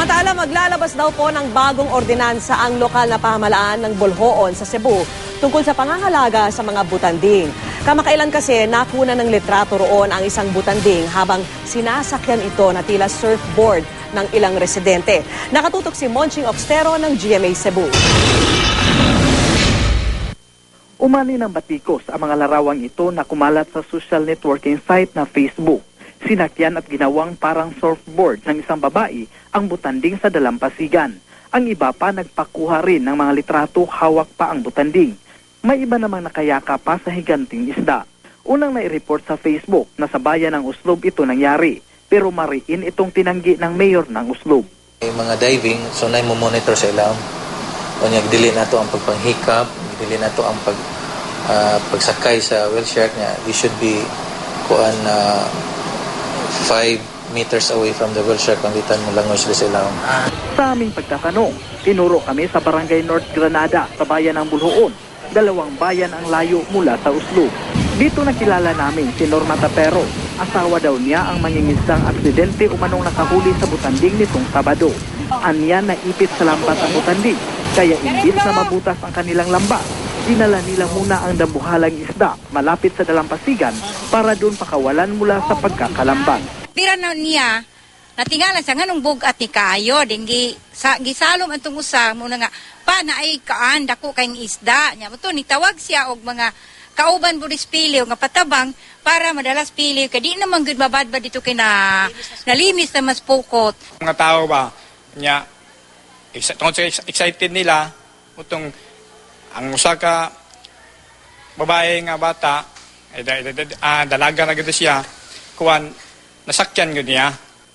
Samantala, maglalabas daw po ng bagong ordinansa ang lokal na pamahalaan ng Bolhoon sa Cebu tungkol sa pangangalaga sa mga butanding. Kamakailan kasi nakuna ng litrato roon ang isang butanding habang sinasakyan ito na tila surfboard ng ilang residente. Nakatutok si Monching Oxtero ng GMA Cebu. Umani ng batikos ang mga larawang ito na kumalat sa social networking site na Facebook. Sinakyan at ginawang parang surfboard ng isang babae ang butanding sa dalampasigan. Ang iba pa nagpakuha rin ng mga litrato, hawak pa ang butanding. May iba namang nakayaka pa sa higanting isda. Unang nai-report sa Facebook na sa bayan ng Uslob ito nangyari, pero mariin itong tinanggi ng mayor ng Uslob. Mga diving, so na monitor sa ilang. O dili na to ang pagpanghikap, dili na to ang pagsakay sa whale shark niya. We should be 5 meters away from the whale shark kung ditan mo langoy sila sa ilang. Sa aming pagtatanong, tinuro kami sa Barangay North Granada sa bayan ng Bolhoon. 2 bayan ang layo mula sa Uslob. Dito nakilala namin si Norma Tapero. Asawa daw niya ang mangingisdang aksidente umanong nakahuli sa butanding nitong Sabado. Anya naipit sa lambat ang butanding, kaya imbis na mabutas ang kanilang lambat, dinala nila muna ang dambuhalang isda malapit sa dalampasigan para doon pakawalan mula sa pagkakalambat. Tira na niya, natingala sa nganong bugat ni Kayo, dingi gisalom antong usa muna nga pa na ay kaan dako kayong isda nya mo to nitawag siya og mga kauban buris piliw nga patabang para madalas piliw kay di naman gud mabadbad dito kay nalimis na mas pukot. Mga tao ba nya excited nila utong ang usa ka babae nga bata dalaga na gud siya kuan nasakyan gud niya.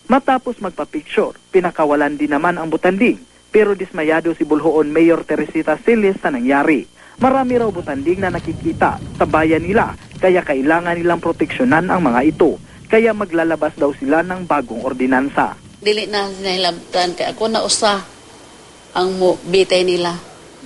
Matapos magpa-picture, pinakawalan din naman ang butanding, pero dismayado si Bolhoon Mayor Teresita Siles sa nangyari. Marami raw butanding na nakikita sa bayan nila, kaya kailangan nilang proteksyonan ang mga ito. Kaya maglalabas daw sila ng bagong ordinansa. Dili na sinahilabtan, kaya ako na usa ang bitay nila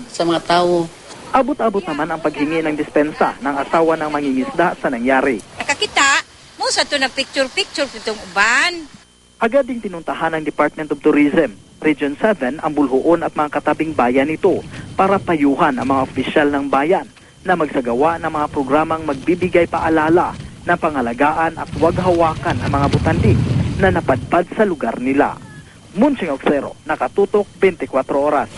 sa mga tao. Abot-abot naman ang paghingi ng dispensa ng asawa ng mangingisda sa nangyari. Nakakita mo sa to na picture itong uban. Agad ding tinuntahan ng Department of Tourism, Region 7 ang Bolhoon at mga katabing bayan nito para payuhan ang mga opisyal ng bayan na magsagawa ng mga programang magbibigay paalala na pangalagaan at huwag hawakan ang mga butanding na napadpad sa lugar nila. Monching Oxtero, nakatutok 24 oras.